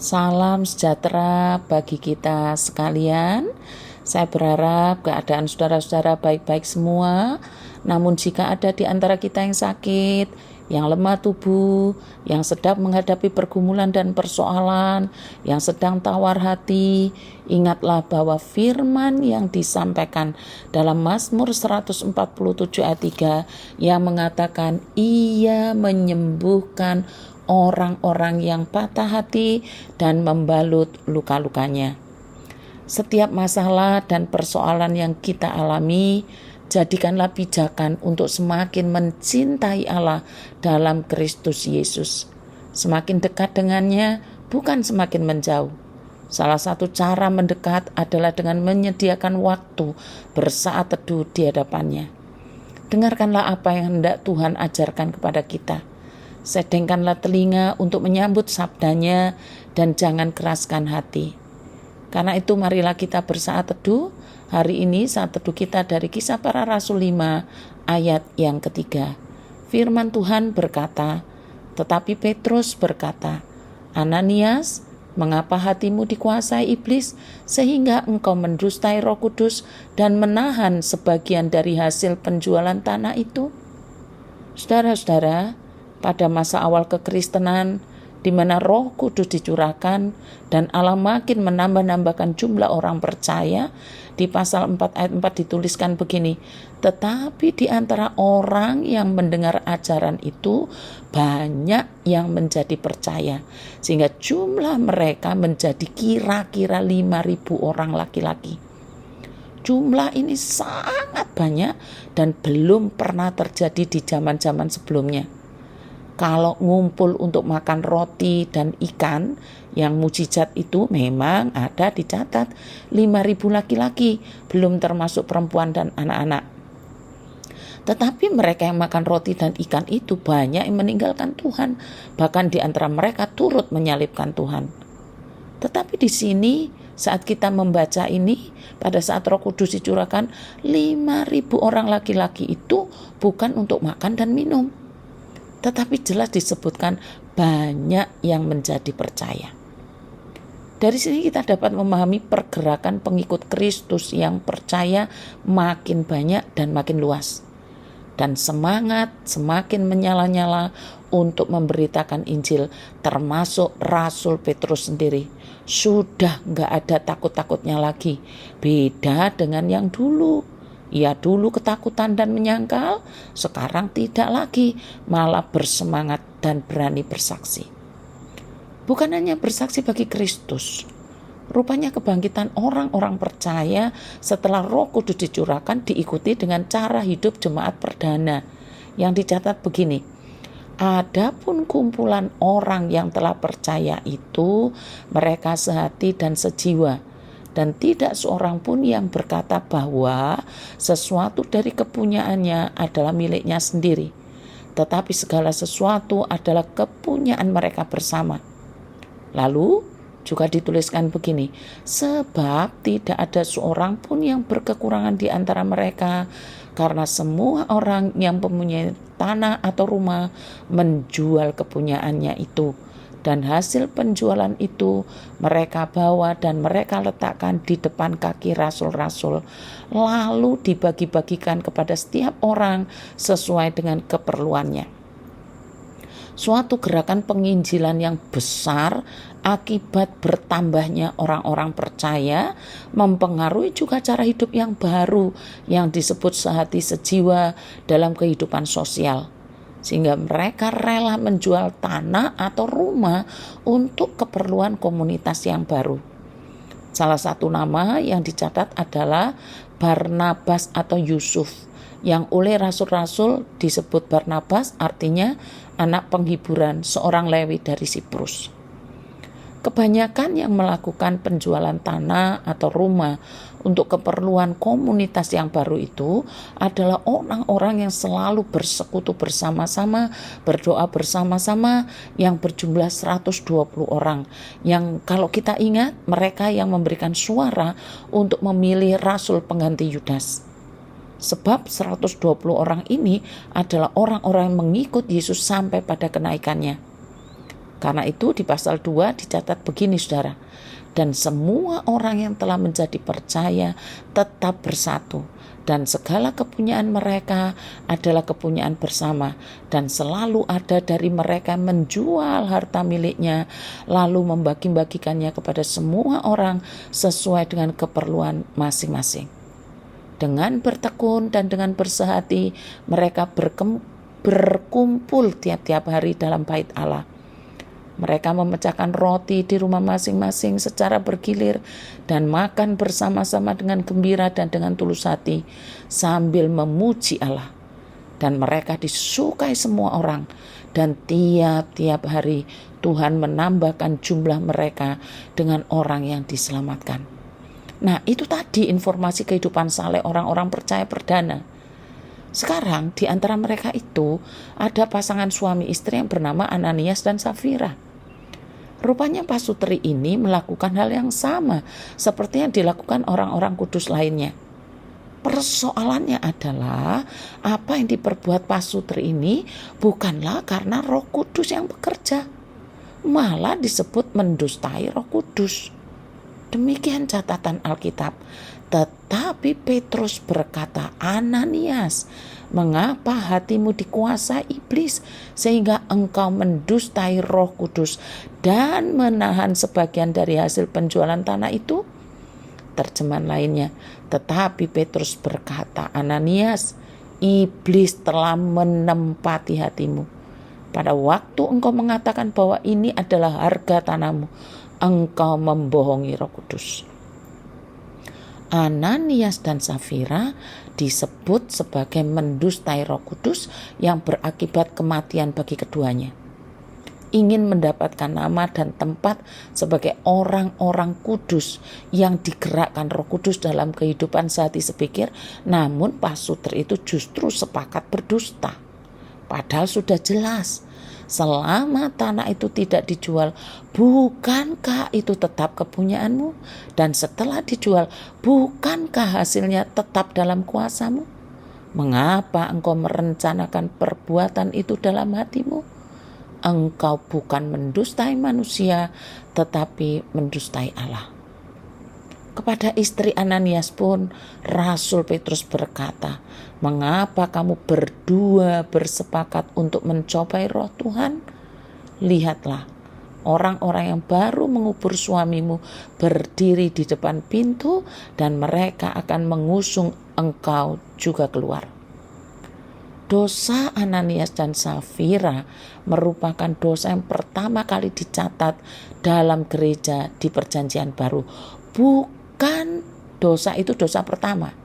Salam sejahtera bagi kita sekalian. Saya berharap keadaan saudara-saudara baik-baik semua. Namun jika ada di antara kita yang sakit, yang lemah tubuh, yang sedang menghadapi pergumulan dan persoalan, yang sedang tawar hati, ingatlah bahwa firman yang disampaikan dalam Mazmur 147 ayat 3 yang mengatakan Ia menyembuhkan orang-orang yang patah hati dan membalut luka-lukanya. Setiap masalah dan persoalan yang kita alami, jadikanlah pijakan untuk semakin mencintai Allah dalam Kristus Yesus. Semakin dekat dengannya, bukan semakin menjauh. Salah satu cara mendekat adalah dengan menyediakan waktu bersaat teduh di hadapannya. Dengarkanlah apa yang hendak Tuhan ajarkan kepada kita. Sedengkanlah telinga untuk menyambut sabdanya dan jangan keraskan hati. Karena itu marilah kita bersaat teduh. Hari ini saat teduh kita dari Kisah Para Rasul 5 ayat yang ketiga. Firman Tuhan berkata, tetapi Petrus berkata, Ananias, mengapa hatimu dikuasai iblis sehingga engkau mendustai Roh Kudus dan menahan sebagian dari hasil penjualan tanah itu? Saudara-saudara, pada masa awal kekristenan, di mana Roh Kudus dicurahkan dan Allah makin menambah-nambahkan jumlah orang percaya, di pasal 4 ayat 4 dituliskan begini, tetapi di antara orang yang mendengar ajaran itu, banyak yang menjadi percaya, sehingga jumlah mereka menjadi kira-kira 5.000 orang laki-laki. Jumlah ini sangat banyak dan belum pernah terjadi di zaman-zaman sebelumnya. Kalau ngumpul untuk makan roti dan ikan, yang mujizat itu memang ada dicatat 5.000 laki-laki, belum termasuk perempuan dan anak-anak. Tetapi mereka yang makan roti dan ikan itu banyak yang meninggalkan Tuhan, bahkan di antara mereka turut menyalibkan Tuhan. Tetapi di sini saat kita membaca ini, pada saat Roh Kudus dicurahkan, 5.000 orang laki-laki itu bukan untuk makan dan minum. Tetapi jelas disebutkan banyak yang menjadi percaya. Dari sini kita dapat memahami pergerakan pengikut Kristus yang percaya makin banyak dan makin luas. Dan semangat semakin menyala-nyala untuk memberitakan Injil, termasuk Rasul Petrus sendiri. Sudah gak ada takut-takutnya lagi, beda dengan yang dulu. Ia dulu ketakutan dan menyangkal, sekarang tidak lagi, malah bersemangat dan berani bersaksi. Bukan hanya bersaksi bagi Kristus, rupanya kebangkitan orang-orang percaya setelah Roh Kudus dicurahkan diikuti dengan cara hidup jemaat perdana yang dicatat begini. Adapun kumpulan orang yang telah percaya itu, mereka sehati dan sejiwa, dan tidak seorang pun yang berkata bahwa sesuatu dari kepunyaannya adalah miliknya sendiri, tetapi segala sesuatu adalah kepunyaan mereka bersama. Lalu juga dituliskan begini, sebab tidak ada seorang pun yang berkekurangan di antara mereka, karena semua orang yang mempunyai tanah atau rumah menjual kepunyaannya itu. Dan hasil penjualan itu mereka bawa dan mereka letakkan di depan kaki rasul-rasul. Lalu dibagi-bagikan kepada setiap orang sesuai dengan keperluannya. Suatu gerakan penginjilan yang besar akibat bertambahnya orang-orang percaya mempengaruhi juga cara hidup yang baru yang disebut sehati sejiwa dalam kehidupan sosial. Sehingga mereka rela menjual tanah atau rumah untuk keperluan komunitas yang baru. Salah satu nama yang dicatat adalah Barnabas atau Yusuf, yang oleh rasul-rasul disebut Barnabas, artinya anak penghiburan, seorang Lewi dari Siprus. Kebanyakan yang melakukan penjualan tanah atau rumah untuk keperluan komunitas yang baru itu adalah orang-orang yang selalu bersekutu bersama-sama, berdoa bersama-sama, yang berjumlah 120 orang. Yang kalau kita ingat, mereka yang memberikan suara untuk memilih rasul pengganti Yudas. Sebab 120 orang ini adalah orang-orang yang mengikut Yesus sampai pada kenaikannya. Karena itu di pasal 2 dicatat begini saudara. Dan semua orang yang telah menjadi percaya tetap bersatu. Dan segala kepunyaan mereka adalah kepunyaan bersama. Dan selalu ada dari mereka menjual harta miliknya, lalu membagi-bagikannya kepada semua orang sesuai dengan keperluan masing-masing. Dengan bertekun dan dengan bersehati, mereka berkumpul tiap-tiap hari dalam bait Allah. Mereka memecahkan roti di rumah masing-masing secara bergilir dan makan bersama-sama dengan gembira dan dengan tulus hati sambil memuji Allah. Dan mereka disukai semua orang, dan tiap-tiap hari Tuhan menambahkan jumlah mereka dengan orang yang diselamatkan. Nah, itu tadi informasi kehidupan saleh orang-orang percaya perdana. Sekarang di antara mereka itu ada pasangan suami istri yang bernama Ananias dan Safira. Rupanya pasutri ini melakukan hal yang sama seperti yang dilakukan orang-orang kudus lainnya. Persoalannya adalah apa yang diperbuat pasutri ini bukanlah karena Roh Kudus yang bekerja, malah disebut mendustai Roh Kudus. Demikian catatan Alkitab. Tetapi Petrus berkata, Ananias, mengapa hatimu dikuasai iblis sehingga engkau mendustai Roh Kudus dan menahan sebagian dari hasil penjualan tanah itu? Terjemahan lainnya, tetapi Petrus berkata, Ananias, iblis telah menempati hatimu. Pada waktu engkau mengatakan bahwa ini adalah harga tanahmu, engkau membohongi Roh Kudus. Ananias dan Safira disebut sebagai mendustai Roh Kudus yang berakibat kematian bagi keduanya. Ingin mendapatkan nama dan tempat sebagai orang-orang kudus yang digerakkan Roh Kudus dalam kehidupan sehati sepikir, namun pasutri itu justru sepakat berdusta. Padahal sudah jelas, selama tanah itu tidak dijual, bukankah itu tetap kepunyaanmu? Dan setelah dijual, bukankah hasilnya tetap dalam kuasamu? Mengapa engkau merencanakan perbuatan itu dalam hatimu? Engkau bukan mendustai manusia, tetapi mendustai Allah. Kepada istri Ananias pun Rasul Petrus berkata, mengapa kamu berdua bersepakat untuk mencobai roh Tuhan? Lihatlah, orang-orang yang baru mengubur suamimu berdiri di depan pintu dan mereka akan mengusung engkau juga keluar. Dosa Ananias dan Safira merupakan dosa yang pertama kali dicatat dalam gereja di Perjanjian Baru. Bukan dosa itu dosa pertama.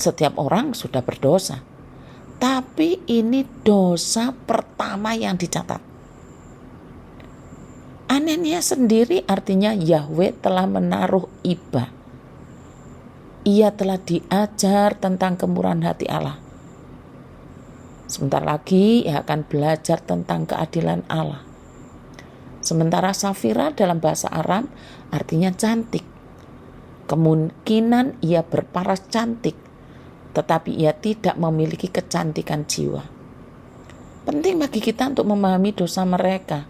Setiap orang sudah berdosa. Tapi ini dosa pertama yang dicatat. Ananias sendiri artinya Yahweh telah menaruh iba. Ia telah diajar tentang kemurahan hati Allah. Sebentar lagi ia akan belajar tentang keadilan Allah. Sementara Safira dalam bahasa Aram artinya cantik. Kemungkinan ia berparas cantik, tetapi ia tidak memiliki kecantikan jiwa. Penting bagi kita untuk memahami dosa mereka.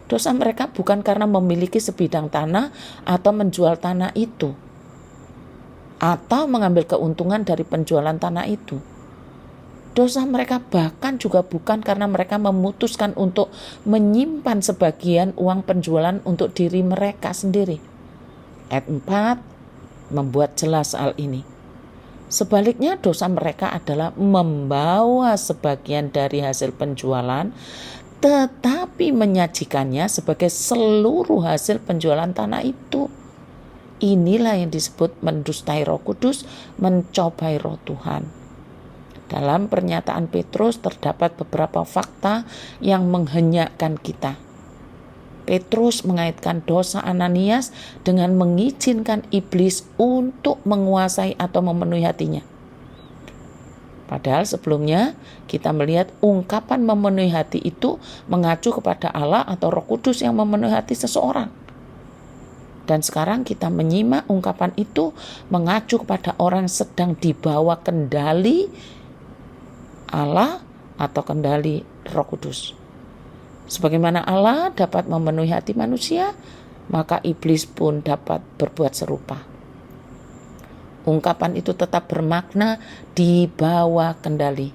Dosa mereka bukan karena memiliki sebidang tanah atau menjual tanah itu, atau mengambil keuntungan dari penjualan tanah itu. Dosa mereka bahkan juga bukan karena mereka memutuskan untuk menyimpan sebagian uang penjualan untuk diri mereka sendiri. Ayat 4 membuat jelas hal ini. Sebaliknya dosa mereka adalah membawa sebagian dari hasil penjualan tetapi menyajikannya sebagai seluruh hasil penjualan tanah itu. Inilah yang disebut mendustai Roh Kudus, mencobai roh Tuhan. Dalam pernyataan Petrus terdapat beberapa fakta yang menghenyakkan kita. Petrus mengaitkan dosa Ananias dengan mengizinkan iblis untuk menguasai atau memenuhi hatinya. Padahal sebelumnya kita melihat ungkapan memenuhi hati itu mengacu kepada Allah atau Roh Kudus yang memenuhi hati seseorang. Dan sekarang kita menyimak ungkapan itu mengacu kepada orang yang sedang dibawa kendali Allah atau kendali Roh Kudus. Sebagaimana Allah dapat memenuhi hati manusia, maka iblis pun dapat berbuat serupa. Ungkapan itu tetap bermakna di bawah kendali.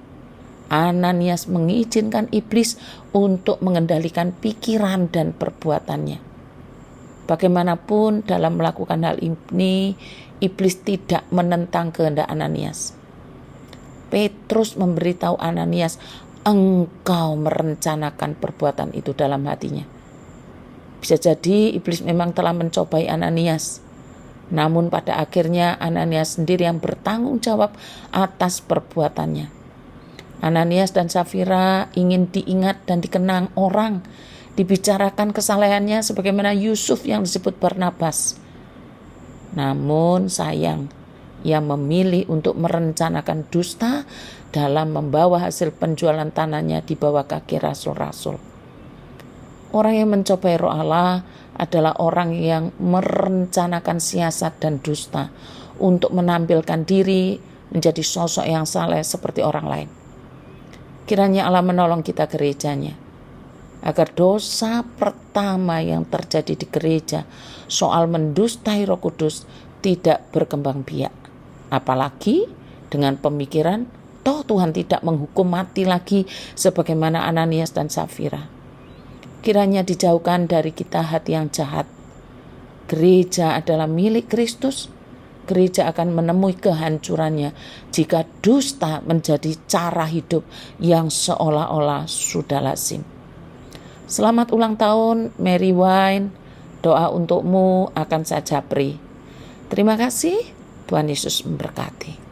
Ananias mengizinkan iblis untuk mengendalikan pikiran dan perbuatannya. Bagaimanapun dalam melakukan hal ini, iblis tidak menentang kehendak Ananias. Petrus memberitahu Ananias, engkau merencanakan perbuatan itu dalam hatinya. Bisa jadi iblis memang telah mencobai Ananias. Namun pada akhirnya Ananias sendiri yang bertanggung jawab atas perbuatannya. Ananias dan Safira ingin diingat dan dikenang orang, dibicarakan kesalehannya sebagaimana Yusuf yang disebut Barnabas. Namun sayang, ia memilih untuk merencanakan dusta dalam membawa hasil penjualan tanahnya di bawah kaki rasul-rasul. Orang yang mencobai roh Allah adalah orang yang merencanakan siasat dan dusta untuk menampilkan diri menjadi sosok yang saleh seperti orang lain. Kiranya Allah menolong kita gerejanya, agar dosa pertama yang terjadi di gereja soal mendustai Roh Kudus tidak berkembang biak. Apalagi dengan pemikiran, toh Tuhan tidak menghukum mati lagi sebagaimana Ananias dan Safira. Kiranya dijauhkan dari kita hati yang jahat. Gereja adalah milik Kristus. Gereja akan menemui kehancurannya jika dusta menjadi cara hidup yang seolah-olah sudah lazim. Selamat ulang tahun Mary Wine. Doa untukmu akan saya japri. Terima kasih. Tuhan Yesus memberkati.